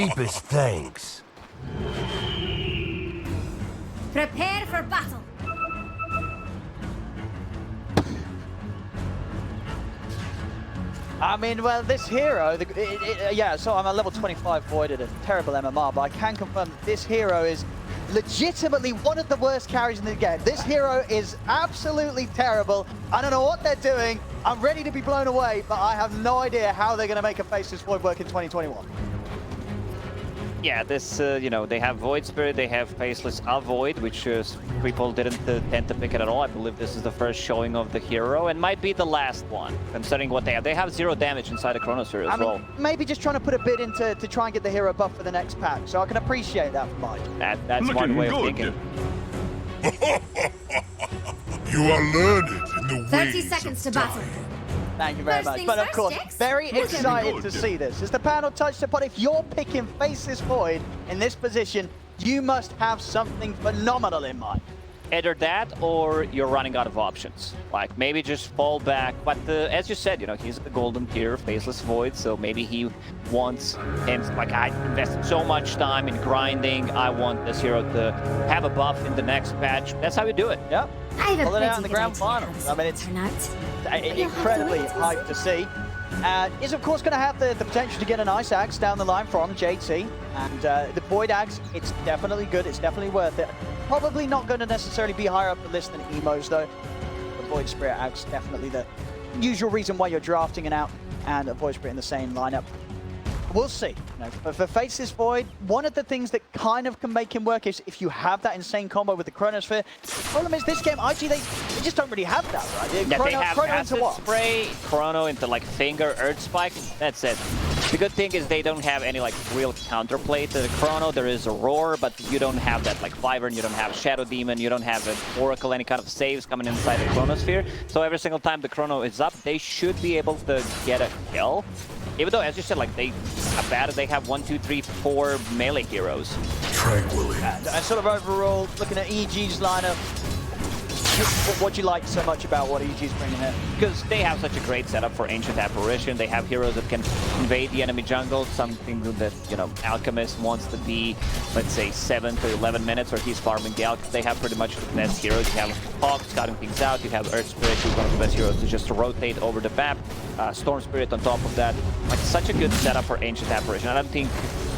Deepest thanks. Prepare for battle. I mean, well, this hero, yeah, so I'm a level 25 Void at a terrible MMR, but I can confirm that this hero is legitimately one of the worst carries in the game. This hero is absolutely terrible. I don't know what they're doing. I'm ready to be blown away, but I have no idea how they're going to make a Faceless Void work in 2021. Yeah, this, you know, they have Void Spirit, they have Faceless Avoid, which people didn't tend to pick it at all. I believe this is the first showing of the hero, and might be the last one, considering what they have. They have 0 damage inside the Chronosphere as well. Maybe just trying to put a bit into to try and get the hero buff for the next pack, so I can appreciate that from Mike. That's one way of thinking. You are learned in the 30 ways seconds of to battle. time. Thank you very much. But of course, very excited to see this. As the panel touched upon, if you're picking Faceless Void in this position, you must have something phenomenal in mind. Either that, or you're running out of options. Like, maybe just fall back. But as you said, you know, he's the golden tier, Faceless Void, so maybe he wants him, like, I invested so much time in grinding, I want this hero to have a buff in the next patch. That's how you do it. Yep. Pull it out in the grand final. I mean, it's incredibly hyped to see. Is of course going to have the potential to get an Ice Axe down the line from JT. And the Void Axe, it's definitely good, it's definitely worth it. Probably not going to necessarily be higher up the list than Emos though. The Void Spirit Axe, definitely the usual reason why you're drafting it out, and a Void Spirit in the same lineup. We'll see. You know, but for Faceless Void, one of the things that kind of can make him work is if you have that insane combo with the Chronosphere. The problem is this game, IG, they just don't really have that, right? Yeah, they have Chrono Acid into what? Spray, Chrono into like Finger, Earth Spike, that's it. The good thing is they don't have any like real counterplay to the Chrono. There is a Roar, but you don't have that like Wyvern, you don't have Shadow Demon, you don't have an Oracle, any kind of saves coming inside the Chronosphere. So every single time the Chrono is up, they should be able to get a kill. Even though, as you said, like they have 1, 2, 3, 4 melee heroes. Tranquilly. And sort of overall, looking at EG's lineup, what do you like so much about what EG's bringing here? Because they have such a great setup for Ancient Apparition. They have heroes that can invade the enemy jungle, something that, you know, Alchemist wants to be, let's say, 7 to 11 minutes, or he's farming the Alchemist. They have pretty much the best heroes. You have Hawk scouting things out, you have Earth Spirit, who's one of the best heroes to just rotate over the map, Storm Spirit on top of that. Like, such a good setup for Ancient Apparition. I don't think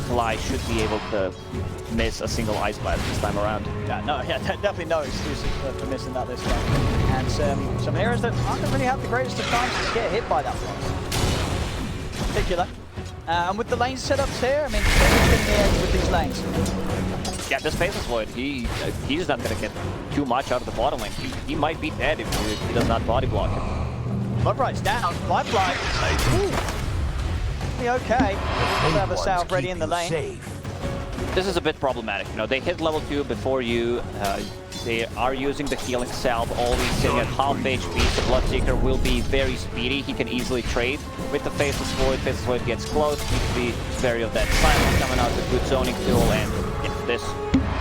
Fly should be able to miss a single Ice Blast this time around. Yeah, definitely no excuses for missing that this time. And some heroes that aren't going to really have the greatest of times to get hit by that one. In particular. And with the lane setups here, I mean, in the edge with these lanes. Yeah, this Faceless Void, he's not going to get too much out of the bottom lane. He might be dead if he does not body block him. Bloodbright's down. Lifeline. Okay. We'll have a South ready in the lane. Safe. This is a bit problematic. You know, they hit level 2 before you. They are using the healing salve, always sitting at half HP. The Bloodseeker will be very speedy. He can easily trade with the Faceless Void. Faceless Void gets close, needs to be wary of that silence coming out, the good zoning tool, and yeah, this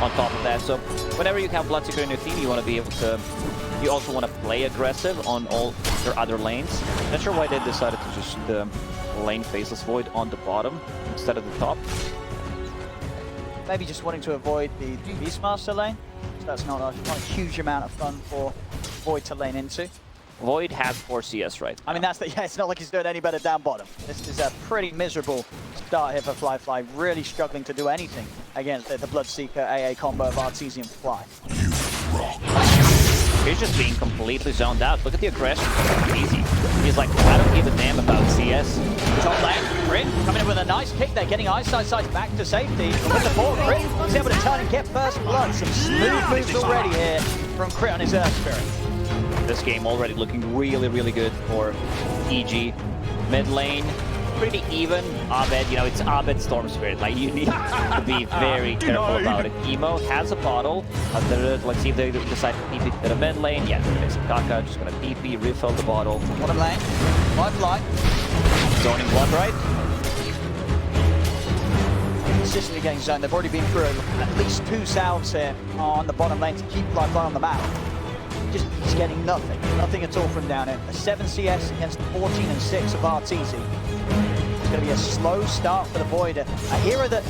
on top of that. So whenever you have Bloodseeker in your team, you want to be able to. You also want to play aggressive on all your other lanes. Not sure why they decided to just lane Faceless Void on the bottom instead of the top. Maybe just wanting to avoid the Beastmaster lane. So that's not a huge amount of fun for Void to lane into. Void has 4 CS right now. I mean, it's not like he's doing any better down bottom. This is a pretty miserable start here for Fly, really struggling to do anything against the Bloodseeker AA combo of Artesian Fly. He's just being completely zoned out. Look at the aggression. Easy. He's like, I don't give a damn about CS. Top lane, Crit coming in with a nice kick there, getting Ice Sight back to safety. With the ball, Crit, he's able to turn and get first blood. Some smooth moves already here from Crit on his Earth Spirit. This game already looking really, really good for EG. Mid lane, pretty even. Abed, you know, it's Abed Storm Spirit. Like, you need to be very careful about it. Emo has a bottle. Let's see if they decide to TP to the mid lane. Yeah, it's Kaka just gonna TP, refill the bottle. Bottom lane, Lifeline. Zoning Bloodbright. Consistently getting zoned. They've already been through at least 2 salves here on the bottom lane to keep Lifeline on the map. He's getting nothing at all from down here. A 7 CS against 14 and 6 of Arteezy. going to be a slow start for the Void. A hero that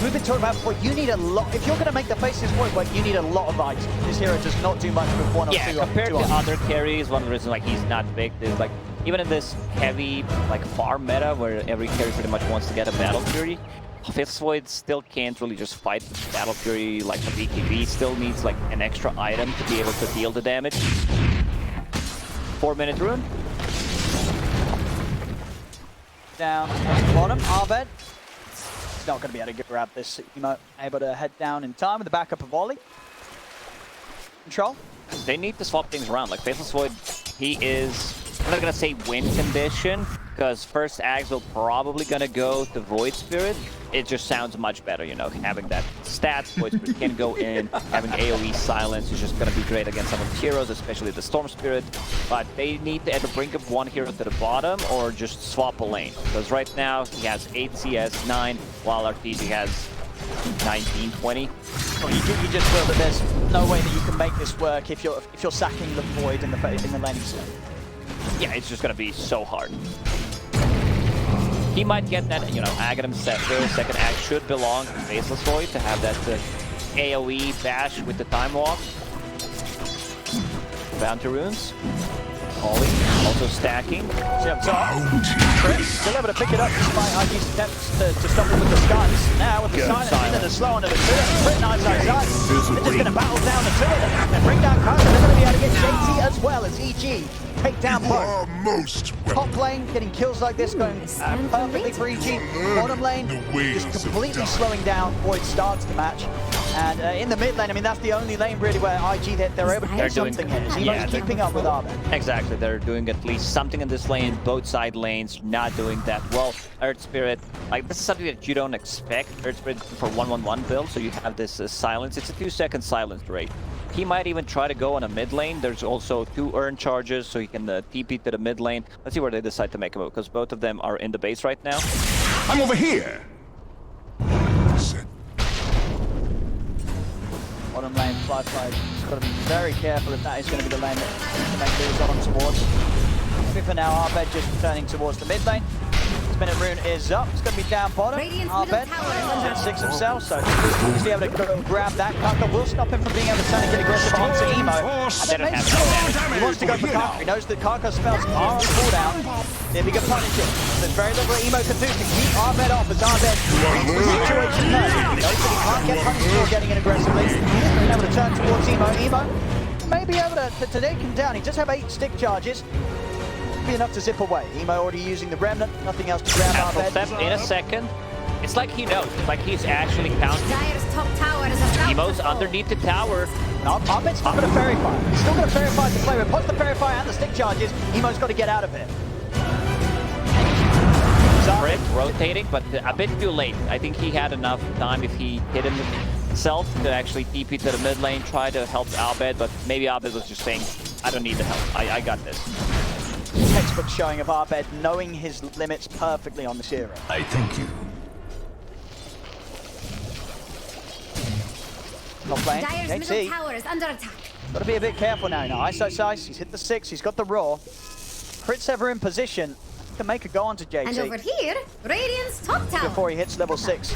we've been talking about before. You need a lot. If you're going to make the face of this Void, you need a lot of items. This hero does not do much with one or two. Yeah, compared to other carries, one of the reasons like he's not big is like even in this heavy like farm meta where every carry pretty much wants to get a Battle Fury, Faceless Void still can't really just fight Battle Fury like the BKB. Still needs like an extra item to be able to deal the damage. 4-minute rune. Down at the bottom, Arbed. He's not going to be able to grab this emote. Able to head down in time with the backup of volley. Control. They need to swap things around. Like Faceless Void, he is, I'm not gonna say win condition, because first Ags will probably gonna go to Void Spirit. It just sounds much better, you know, having that stats. Void Spirit can go in, having AoE silence is just gonna be great against some of the heroes, especially the Storm Spirit. But they need to either bring up one hero to the bottom or just swap a lane. Because right now he has 8 CS, 9, while RTG has 19, 20. Well, you just feel that there's no way that you can make this work if you're sacking the Void in the laning slot. Yeah, it's just gonna be so hard. He might get that, you know, Aghanim Scepter, second act should belong to Faceless Void to have that AoE bash with the Time Walk. Bounty runes. Ollie, also stacking. See up top. Chris still able to pick it up despite IG's attempts to stop it with the stuns. Now with the silence into the slow onto the two. Pretty nice outside. They're just going to battle down the two of them and bring down Kaiser. They're going to be able to get JT as well as EG. Take down both. Most Top lane getting kills like this going perfectly for EG. Bottom lane just completely slowing down. Void starts the match. And in the mid lane, I mean, that's the only lane really where IG, they're able to do something here. Zemo's keeping up with Arbed. Exactly, they're doing at least something in this lane. Both side lanes not doing that well. Earth Spirit, like this is something that you don't expect. Earth Spirit for 1-1-1 build, so you have this silence. It's a 2-second silence rate. He might even try to go on a mid lane. There's also 2 urn charges, so he can TP to the mid lane. Let's see where they decide to make a move, because both of them are in the base right now. I'm over here. Bottom lane, Fly. He's got to be very careful if that is going to be the lane that make moves on towards. For now, Arbed just returning towards the mid lane. His minute rune is up. It's going to be down bottom. Arbed at 6 himself, so he's able to go grab that. Kaka will stop him from being able to turn and get aggressive onto Emo. And then he wants to go for Kaka. He knows that Kaka spells are on cooldown. If he can punish it, there's very little that Emo can do to keep Arbed off as Arbed reads the situation now. He knows that he can't get punished for getting in aggressively. He's being able to turn towards Emo. Emo may be able to take him down. He just have 8 stick charges. Be enough to zip away. Emo already using the Remnant, nothing else to grab Arbed. In a second. It's like he knows, it's like he's actually counting. Dire's top tower is about Emo's to fall. underneath the tower. Arbed's still got a Fairy Fire. He's still got a Fairy Fire to play with. Plus the Fairy Fire and the stick charges, Emo's got to get out of it. Brick rotating, but a bit too late. I think he had enough time if he hit himself to actually TP to the mid lane, try to help Arbed, but maybe Arbed was just saying, I don't need the help, I got this. Textbook showing of Arbed knowing his limits perfectly on this hero. I thank you. Not playing. Dire's middle JT. tower is under attack. Got to be a bit careful now. Ice. He's hit the 6. He's got the Raw. Crit's ever in position to make a go onto JT. And over here, Radiant's top tower. Before he hits level 6.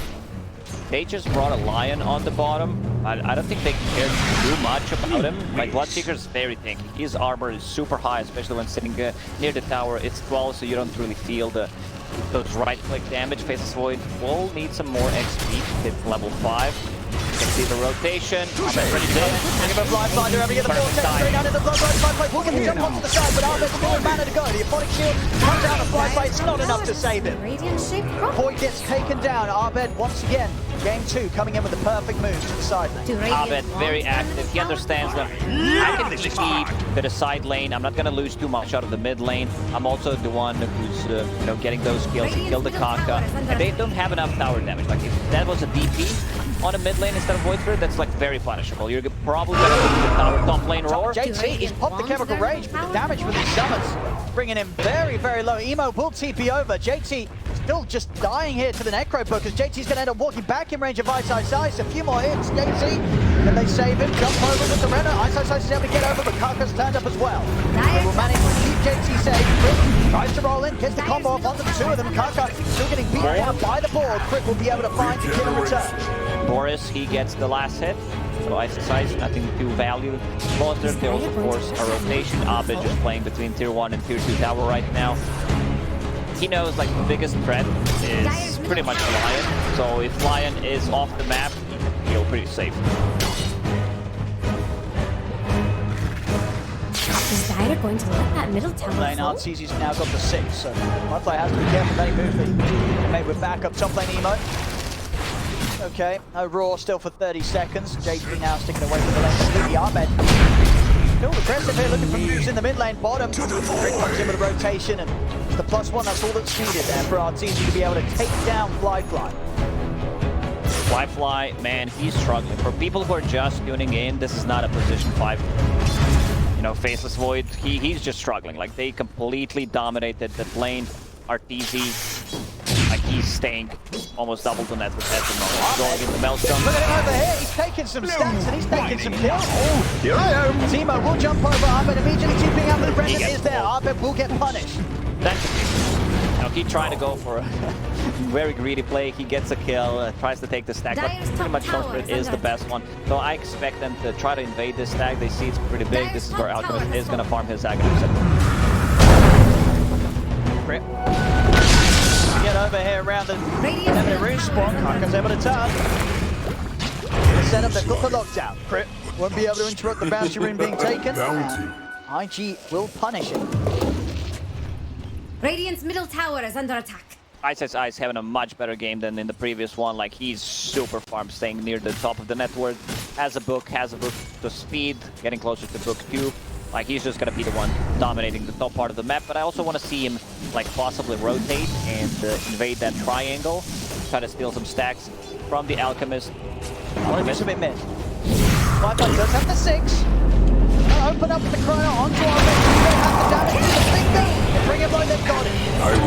They just brought a Lion on the bottom. I don't think they cared too much about him. Like, Bloodseeker's very tanky. His armor is super high, especially when sitting near the tower. It's 12, so you don't really feel those right-click damage. Faceless Void will need some more XP to hit level 5. You can see the rotation. Give a fly, they're able to get the Perfect 4 straight out of the blood right. Will get the jump onto the side, but Arbed's still in mana to go. The Aphotic Shield comes out of fly, it's not enough to save him. Radiant shape rock. Void gets taken down. Arbed once again, game 2, coming in with the perfect moves to the side lane. To Radiant Arbed, very active. He understands that I can TP to the side lane. I'm not going to lose too much out of the mid lane. I'm also the one who's you know, getting those kills. He killed the Kaka. And they don't have enough tower damage. Like, if that was a DP on a mid lane instead of Void Spirit, that's like very punishable. You're probably going to lose the tower top lane roar. JT, he's popped the chemical rage, but the damage from these summons bringing him very, very low. Emo will TP over. JT still just dying here to the Necro Book, as JT's going to end up walking back in range of Ice. A few more hits. JT, can they save him? Jump over with the Renner. Ice is able to get over, but Kaka's turned up as well. They will manage to keep JT safe. Crit tries to roll in, gets the combo off onto the two of them. Kaka still getting beat down by the board. Crit will be able to find the kill in return. Boris, he gets the last hit. So Ice, nothing to value. Monster, there's of course a rotation. Abed just playing between tier 1 and tier 2 tower right now. He knows like the biggest threat is pretty much Lion. So if Lion is off the map, he can feel pretty safe. Is Dire going to let that middle tower Lane fall? Artesi's now got the 6, so Firefly has to be careful with any moves that he can make with backup. Top lane Emo. Okay, no Raw still for 30 seconds. JP now sticking away from the lane completely. Ahmed still aggressive here, looking for moves in the mid lane. Bottom, Rick comes in with a rotation, and the +1, that's all that's needed there for Artesi to be able to take down Flyfly. Flyfly, man, he's struggling. For people who are just tuning in, this is not a position 5. You know, Faceless Void, he's just struggling. Like, they completely dominated that lane. Artesi, like, he's staying almost double the net at the moment. Going in the Maelstrom. Look at him over here, he's taking some stats and he's taking some kills. Oh, here I am. Timo will jump over, Abed immediately TPing out, but Brendan is there. Abed will get punished. Now he trying to go for a very greedy play. He gets a kill, tries to take the stack, but pretty much Sunsprit is the best one. So I expect them to try to invade this stack. They see it's pretty big. This is where Alchemist is going to farm his Aghanim. Get over here around the room spawn. Kaka's able to turn. The setup, they've got the lockdown. Crit won't be able to interrupt the bounty rune being taken. IG will punish it. Radiant's middle tower is under attack. Ice having a much better game than in the previous one. Like, he's super farm, staying near the top of the network. Has a book to speed, getting closer to book 2. Like, he's just gonna be the one dominating the top part of the map. But I also want to see him, like, possibly rotate and invade that triangle. Try to steal some stacks from the Alchemist. Alchemist a bit mid. Flyfly does have the 6. Open up the chrono onto our bench. They have the damage to the finger. They bring it like they've got it.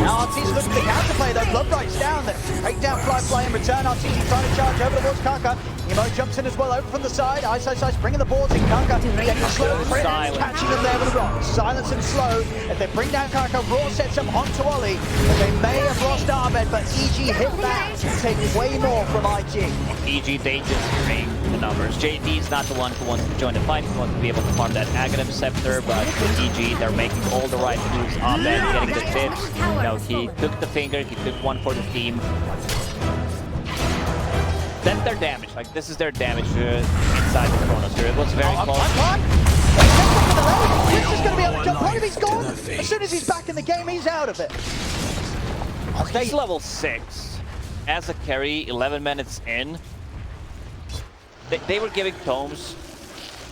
Now Artesi's looking to counterplay though. Blood Right's down there. Take down Flyfly in return. Artesi trying to charge over towards Kaka. Emo jumps in as well over from the side. Ice bringing the boards in. Kaka getting a slow crit. Catching them there with the rock. Silence and slow. If they bring down Kaka, Raw sets them onto Ollie. They may have lost Ahmed, but EG hit back to take way more from IG. EG, they just bring the numbers. JD's not the one who wants to join the fight. He wants to be able to farm that Aghanim Scepter, but with EG, they're making all the right moves. Ahmed getting the tips. You know, he took the finger, he took one for the team. That's their damage. Like, this is their damage inside the Chronos here. It was very close. He's just going to be able to jump on him. He's gone. As soon as he's back in the game, he's out of it. He's level 6. As a carry, 11 minutes in. They were giving tomes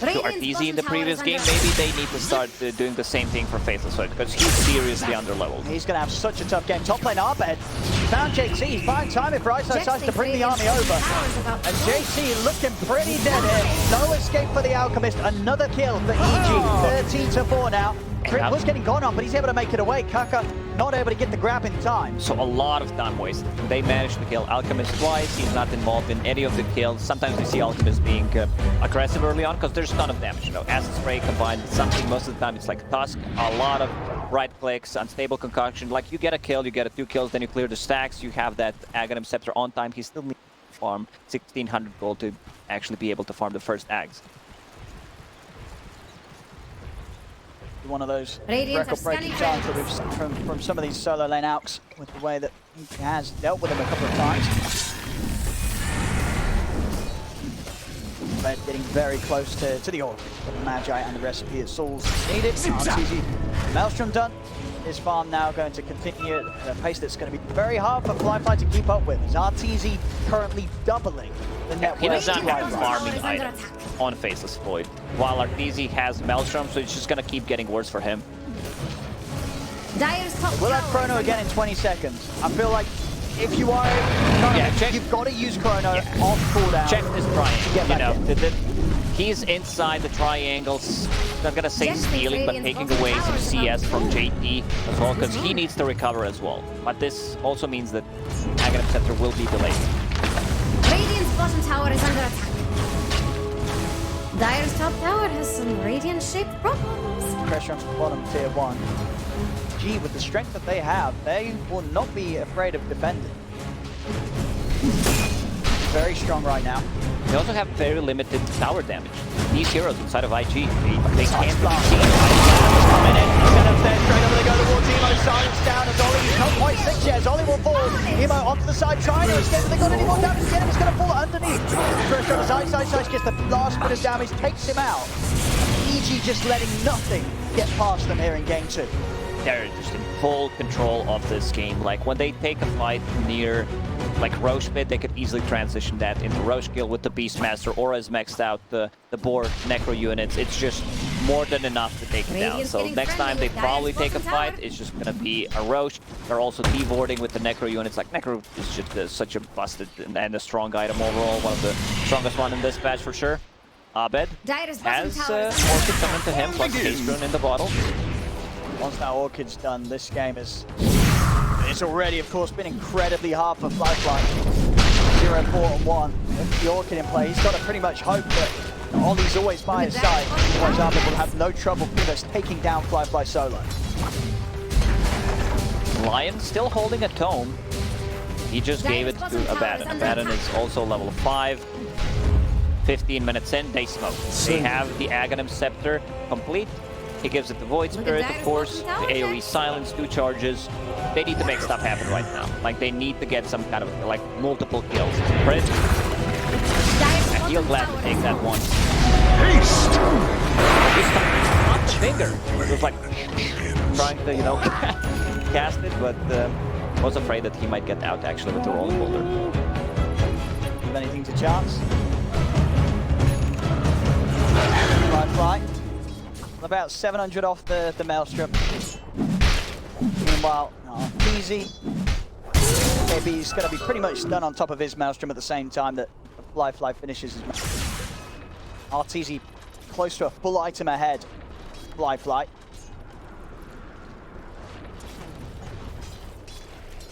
to Artesi in the previous game. Maybe they need to start doing the same thing for Faceless Void, because he's seriously underleveled. He's going to have such a tough game. Top lane Abed. Found JT. He's fine timing for Ice to bring the army over. And JT looking pretty dead here. No escape for the Alchemist. Another kill for EG. 13-4 now. Crit was getting gone on, but he's able to make it away. Kaka not able to get the grab in time. So a lot of time wasted. They managed to kill Alchemist twice. He's not involved in any of the kills. Sometimes we see Alchemist being aggressive early on because there's a ton of damage. You know, Acid Spray combined with something. Most of the time it's like Tusk. A lot of right clicks, unstable concoction. Like, you get a kill, you get 2 kills, then you clear the stacks. You have that Aghanim Scepter on time. He still needs to farm 1600 gold to actually be able to farm the first Ags. One of those record-breaking times that we've seen from some of these solo lane alks, with the way that he has dealt with them a couple of times. But getting very close to the order of the Magi and the recipe that Saul's needed. Artesi, Maelstrom done. His farm now going to continue at a pace that's going to be very hard for Flyfly to keep up with. As Artesi currently doubling the network. He does not have farming items on Faceless Void, while Artesi has Maelstrom, so it's just going to keep getting worse for him. We'll have Chrono again in 20 seconds. I feel like if you are, you've got to use Chrono off cooldown. Check this triangle. You know, in. he's inside the triangles. Not gonna say stealing, but taking away some CS from JT as well, because he needs to recover as well. But this also means that Aghanim Scepter will be delayed. Radiant's bottom tower is under attack. Dire's top tower has some Radiant-shaped problems. Pressure on bottom tier 1. G, with the strength that they have, they will not be afraid of defending. Very strong right now. They also have very limited tower damage. These heroes inside of IG, they can't really see. He's coming in, he's going upstairs, straight over, they go towards Emo, silence down as Ollie, he's not quite 6 yet, as Ollie will fall. Emo onto the side, trying to escape, they got any more damage again, he's going to fall underneath. Pressure on the side, gets the last bit of damage, takes him out. EG just letting nothing get past them here in game 2. They're just in full control of this game. Like when they take a fight near like Roche Pit, they could easily transition that into Roche Kill with the Beastmaster, or as maxed out the board Necro units. It's just more than enough to take it down. So next time they probably take a fight, it's just gonna be a Roche. They're also de-warding with the Necro units. Like Necro is just such a busted and a strong item overall. One of the strongest one in this patch for sure. Abed has Orchid coming to him, plus Case Rune in the bottle. Once that Orchid's done, this game is... It's already, of course, been incredibly hard for Flyfly. 0-4-1. With the Orchid in play, he's got to pretty much hope that Ollie's always by his side. Otherwise, Abed will have no trouble pretty much taking down Flyfly solo. Lion still holding a tome. He just gave it to Abaddon. Abaddon is also level 5. 15 minutes in, they smoke. They have the Aghanim Scepter complete. He gives it the Void Spirit, of course, the AoE Silence, 2 charges. They need to make stuff happen right now. Like, they need to get some kind of, like, multiple kills. Crit. And he'll gladly take that one. Haste! Not the finger. It was like, trying to, you know, cast it, but was afraid that he might get out, actually, with the Rolling Boulder. Give anything to chance. Fly. About 700 off the Maelstrom. Meanwhile, Easy. Maybe he's going to be pretty much done on top of his Maelstrom at the same time that Fly finishes his Maelstrom. Arteezy close to a full item ahead. Fly.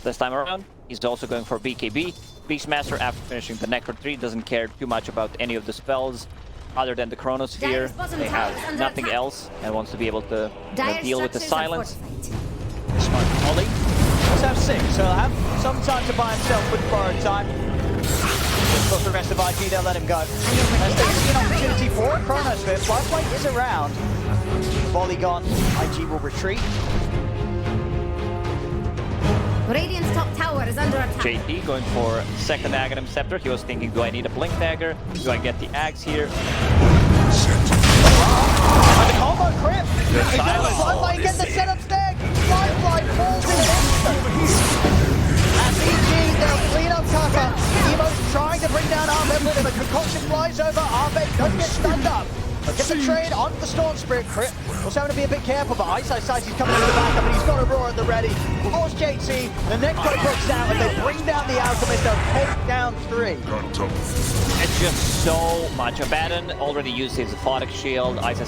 This time around, he's also going for BKB. Beastmaster, after finishing the Necro 3, doesn't care too much about any of the spells. Other than the Chronosphere, they have nothing else and wants to be able to deal with the silence. Smart Ollie. Let's have 6, so he'll have some time to buy himself with borrowed time. But for the rest of IG, they'll let him go. As they see an opportunity for a Chronosphere, Flyfly is around. Volley gone, IG will retreat. Radiant's top tower is under attack. JT going for second Aghanim Scepter. He was thinking, do I need a Blink Dagger? Do I get the Axe here? And the combo crit! Flyfly get the setup stag! Flyfly falls in an instant! As EG, they'll clean up Kaka. Emo's trying to bring down Ahmed with him. A concoction flies over. Ahmed doesn't get stunned up. But gets a trade on the Storm Spirit crit. Also having to be a bit careful, but Ice he's coming into the backup, and he's got a Roar at the ready. Force JT, the Necro books out, and they bring down the Alchemist. They'll take down 3. It's just so much. Abaddon already used his Aphotic Shield. Ice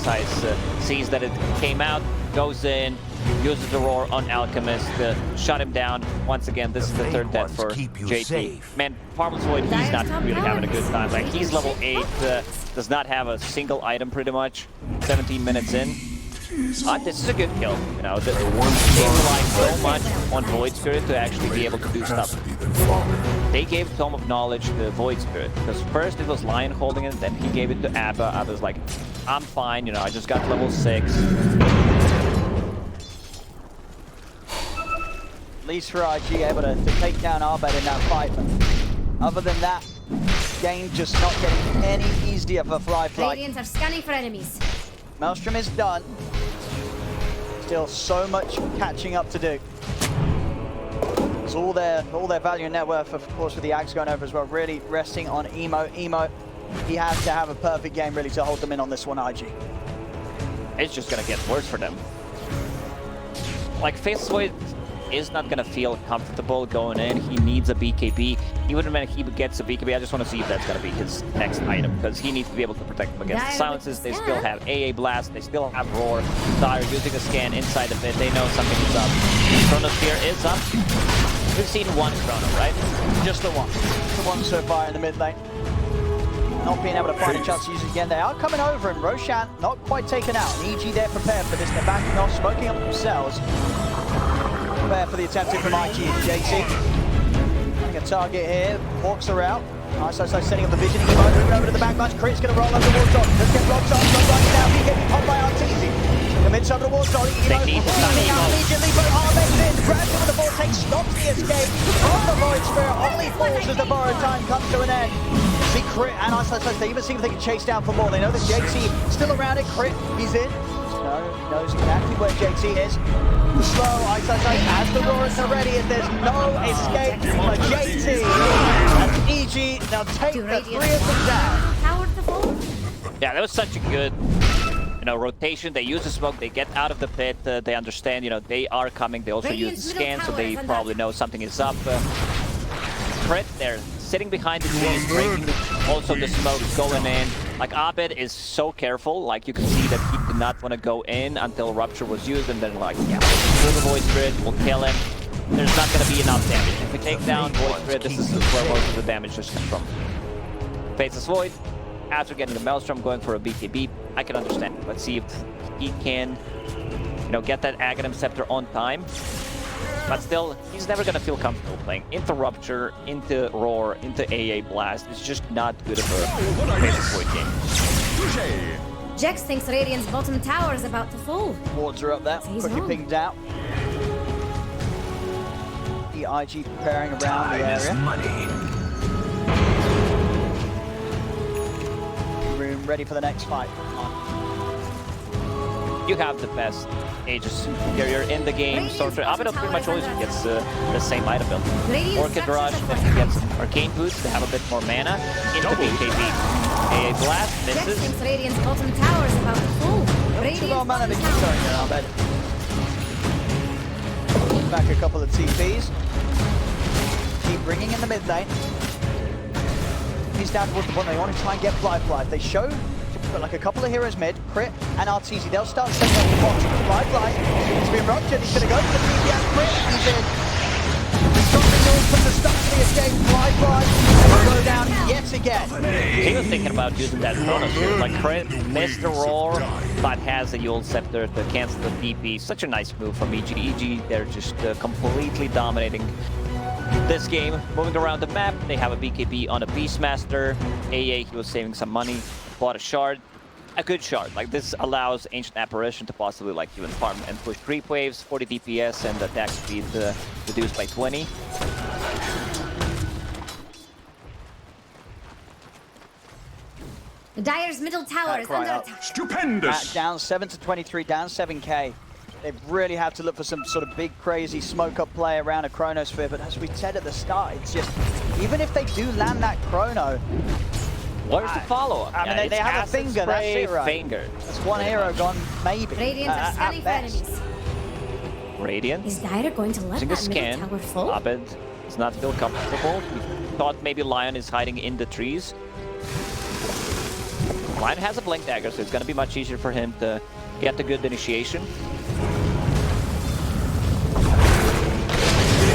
sees that it came out, goes in, uses the Roar on Alchemist, shut him down. Once again, this is the 3rd death for JT. Man, Parmel's Void, he's not really having a good time. Like, he's level 8, does not have a single item pretty much. 17 minutes in. This is a good kill. You know, they rely so much on Void Spirit to actually be able to do stuff. They gave Tome of Knowledge to Void Spirit, because first it was Lion holding it, then he gave it to Abba. Abba's like, I'm fine, you know, I just got level 6. At least for IG, able to take down Abed in that fight. But other than that, game just not getting any easier for Flyfly. Radiant are scanning for enemies. Maelstrom is done. Still so much catching up to do. It's all their value and net worth, of course, with the Axe going over as well. Really resting on Emo. Emo, he has to have a perfect game really to hold them in on this one, IG. It's just gonna get worse for them. Like, Faceless Void is not going to feel comfortable going in. He needs a BKB. Even when he gets a BKB, I just want to see if that's going to be his next item, because he needs to be able to protect him against the silences. They still have AA Blast. They still have Roar. Dire using a scan inside the pit. They know something is up. Chronosphere is up. We've seen one Chrono, right? Just the one. The one so far in the mid lane. Not being able to find a chance to use it again. They are coming over him. Roshan not quite taken out. And EG there prepared for this. They're backing off, smoking up themselves. Prepare for the attempt from IG and JT. Getting a target here. Hawks are out. Nice, setting up the vision. Emo moving over to the back lines. Crit's going to roll over the wall shot. Let's get blocked on. Not running now. He getting popped by Arteezy. The mid side of the wall shot. Emo immediately, but Armez in. Grabs him with the vortex. Stops the escape from the Void Spirit. Only falls as the borrowed time comes to an end. See Crit and they even see if they can chase down for more. They know that JT still around it. Crit, he's in. No, he knows exactly where JT is. The slow as the Roars are ready, and there's no escape for JT. And EG now take the 3 of them down. Tower to fall. Yeah, that was such a good, rotation. They use the smoke, they get out of the pit, they understand, they are coming. They also use the scan, so they probably know something is up. Crit, they're sitting behind the trees, breaking also the smoke going in. Like, Abed is so careful. Like, you can see that he did not want to go in until Rupture was used, and then like, yeah, we'll the Void Spirit, we'll kill him. There's not going to be enough damage. If we take down Void Spirit, this is where most of the damage just comes from. Faceless Void, after getting the Maelstrom, going for a BKB, I can understand. Let's see if he can, get that Aghanim Scepter on time. But still, he's never going to feel comfortable playing into Rupture, into Roar, into AA Blast. It's just not good of a Faceless Void game. Jax thinks Radiant's bottom tower is about to fall. Wards are up there, quickly pinged out. The IG preparing around the area. Room ready for the next fight. You have the best Aegis Superior in the game. Sorcerer Abed pretty much always gets the same item build. Orchid Rush, then he gets Arcane Boots to have a bit more mana into BKB. AA Blast Jax misses. thinks Radiant's bottom tower is about to fall. Too low mana to keep going there, Abed. Back a couple of TPs. Keep bringing in the mid lane. He's down towards the bottom. They want to try and get Fly. They show like a couple of heroes mid, Crit and Arteezy. They'll start setting up the box. Fly. It's been ruptured. He's going to go for the DPS. Crit. He's in. Stopping from the start of the escape. Fly. Will go down yet again. He was thinking about using that Chronosphere. Like, Crit missed the Roar, but has the Yule Scepter to cancel the DP. Such a nice move from EG. EG, they're just completely dominating this game. Moving around the map, they have a BKB on a Beastmaster. AA, he was saving some money, bought a shard. A good shard. Like, this allows Ancient Apparition to possibly even farm and push creep waves, 40 DPS, and attack speed reduced by 20. The Dire's middle tower is under attack. Stupendous! Down 7 to 23, down 7k. They really have to look for some sort of big, crazy smoke-up play around a Chronosphere, but as we said at the start, it's just, even if they do land that Chrono... Where's the follow-up? I mean, they have a finger, that's it, right? Finger. That's one hero gone, maybe. Radiant are scanning for enemies. Radiant. Is Dire going to let Using a that scan. middle tower fall? Abed does not feel comfortable. He thought maybe Lion is hiding in the trees. Lion has a Blink Dagger, so it's going to be much easier for him to get the good initiation. Here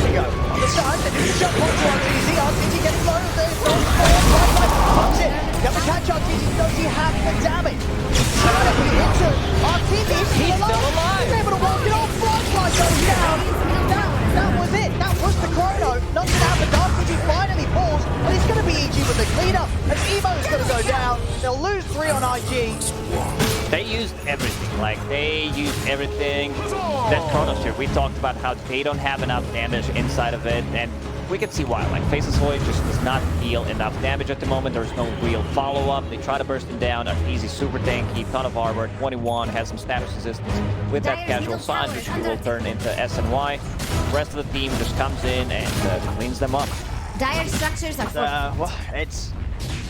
we go. On the side, they do the jump onto Arteezy. Arteezy gets low. Punch it. Got the catch Arteezy. Does he have the damage? Incredibly into Arteezy. He's still alive. He's able to walk it off. Fly goes down. That was it. That was the Chrono. Nothing happened. Arteezy finally falls, and it's going to be EG with the cleanup. And Emo's going to go down. They'll lose 3 on IG. They used everything. Like, they used everything. That Chronosphere, we talked about how they don't have enough damage inside of it, and we can see why. Like, Faceless Void just does not deal enough damage at the moment. There's no real follow-up. They try to burst him down. Easy super tanky, ton of armor, 21, has some status resistance with that casual sign, which he will turn into SNY. The rest of the team just comes in and cleans them up. Dire structures are Well, it's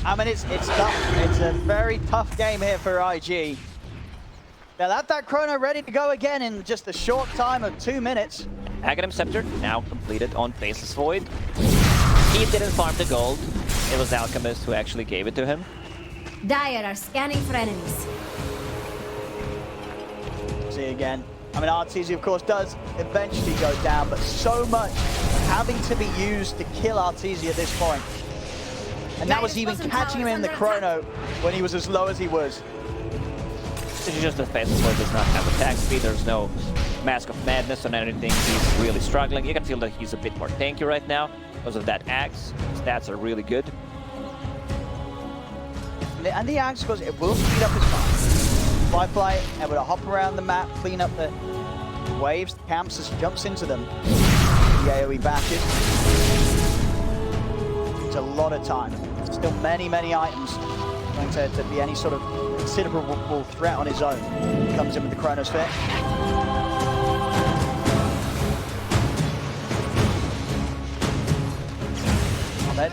tough. It's a very tough game here for IG. They'll have that Chrono ready to go again in just a short time of 2 minutes. Aghanim Scepter now completed on Faceless Void. He didn't farm the gold. It was Alchemist who actually gave it to him. Dire are scanning for enemies. See again. I mean, Arteezy, of course, does eventually go down, but so much having to be used to kill Arteezy at this point. And that was even catching him in the chrono when he was as low as he was. This is just that Faceless Void does not have attack speed. There's no Mask of Madness on anything. He's really struggling. You can feel that he's a bit more tanky right now because of that axe. Stats are really good. And the axe, because it will speed up his farm. Fly able to hop around the map, clean up the waves, the camps as he jumps into them. The AoE bashes. It's a lot of time. Still many, many items going to be any sort of considerable threat on his own. Comes in with the Chronosphere. Ahmed.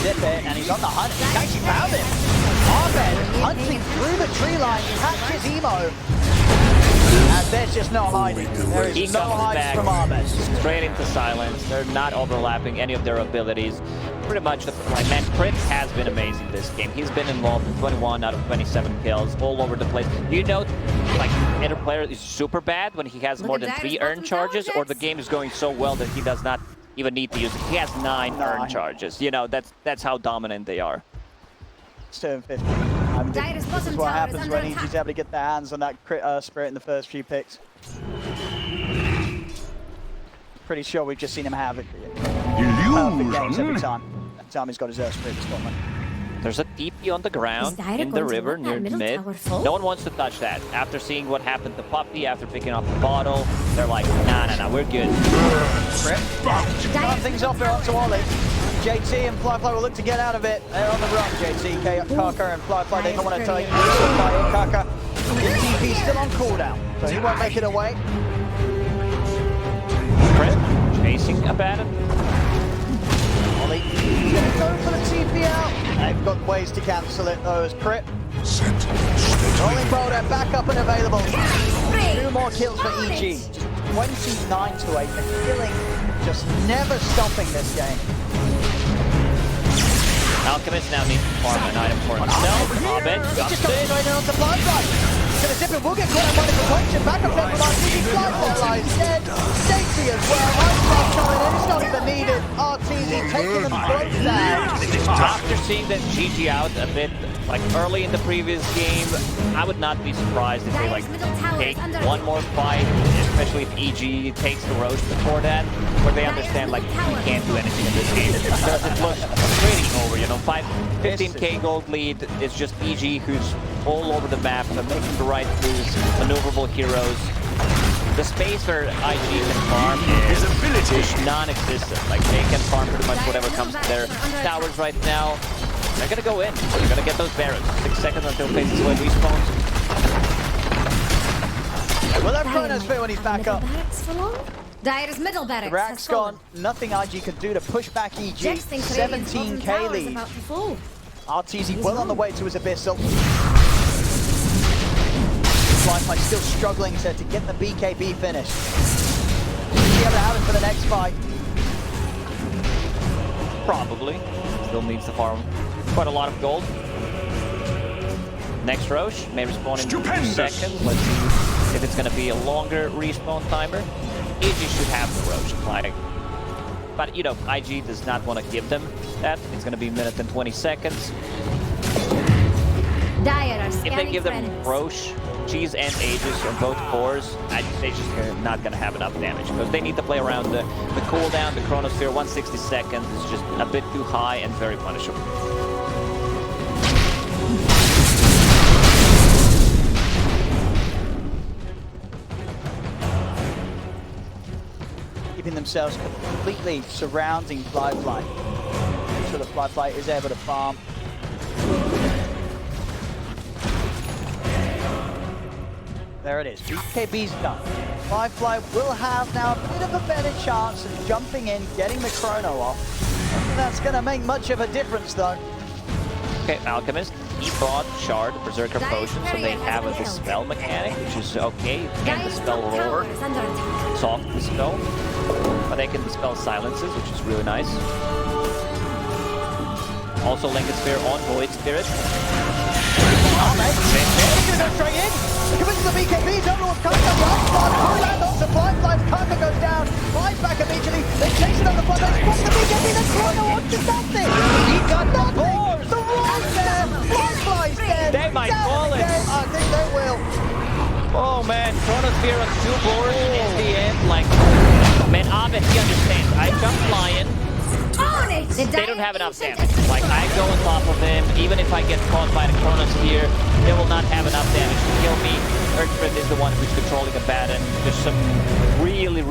Zip it, and he's on the hunt. He's actually found it. Ahmed hunting through the tree line, catches Emo. And there's just no hiding. There is no hiding from Ahmed. Straight into silence. They're not overlapping any of their abilities. Pretty much the man, Crit has been amazing this game. He's been involved in 21 out of 27 kills all over the place. You know, like, other player is super bad when he has more than 3 earned charges, or the game is going so well that he does not even need to use it. He has 9 earned charges. You know, that's how dominant they are. 750. I mean, this is what happens when EG's able to get their hands on that crit spirit in the first few picks. Pretty sure we've just seen him have it. Perfect games every time. That time he's got his Earth Spirit to stop him. There's a TP on the ground in the river near mid. No one wants to touch that. After seeing what happened to Puppy, after picking up the bottle, they're like, nah, we're good. Start things off there onto Ollie. JT and Flyfly will look to get out of it. They're on the run. JT, Kaka and Flyfly, they don't want to take Kaka. His TP's still on cooldown, so he won't make it away. Crit chasing Abaddon. Ollie gonna go for the TP out. They've got ways to cancel it though as Crit. Rolling Boulder back up and available. 2 more kills for EG. 29 to 8. The killing just never stopping this game. Alchemist now needs to farm an item for himself. Ahmed got just coming straight in on the blind side. Gonna zip it, we'll get caught up by the protection. Back up there from Arteezy, Flyfly lies dead. Stacy as well. Ice coming in, it's not even needed. Arteezy taking them both down. After seeing that GG out a bit, like early in the previous game, I would not be surprised if they like take one more fight, especially if EG takes the Roche before that, where they understand like he can't do anything in this game because it looks pretty over. You know, 15k gold lead is just EG who's all over the map, making the right moves, maneuverable heroes. The space where IG can farm is non-existent. Like they can farm pretty much whatever comes to their towers right now. They're gonna go in. They're gonna get those barrels. 6 seconds until Faceless Void respawns. Well, that Chrono's fit when he's back up. Dire's middle barracks. The rack's gone. Nothing IG can do to push back EG. 17k lead. Arteezy well on the way to his Abyssal. Flyfly still struggling to get the BKB finish. Should be able to have it for the next fight. Probably. Still needs to farm quite a lot of gold. Next Roche may respawn in 2 seconds. Let's see if it's going to be a longer respawn timer. EG should have the Roche applied. But, you know, IG does not want to give them that. It's going to be a minute and 20 seconds. If they give them Roche, G's and Aegis on both cores, they just are not going to have enough damage because they need to play around the cooldown. The Chronosphere, 160 seconds is just a bit too high and very punishable. Keeping themselves completely surrounding Flyfly. Make sure the Flyfly is able to farm. There it is. BKB's done. Flyfly will have now a bit of a better chance of jumping in, getting the chrono off. I don't think that's going to make much of a difference, though. Okay, Alchemist he brought Shard, Berserker Potion, so they have a Dispel mechanic, which is okay. You can Dispel Roar, soft Dispel, but they can Dispel Silences, which is really nice. Also Lincoln Sphere on Void Spirit. Oh, man. He's gonna go straight in. He commits to the BKBs. Overlord's coming up. Land on supply flies. Kaka goes down. Flies back immediately. They chase it on the front. They spot the BKB. Then Kaka wants to stop it. He got nothing. The Roar's there. Flies dead. They might call it. I think they will. Oh man, Chronosphere on 2 boards in the end. Like, man, Abed, he understands. I jumped Lion. They don't have enough damage. Like, I go on top of him, even if I get caught by the Chronosphere, they will not have enough damage to kill me. Earthfriend is the one who's controlling the Baton. There's some really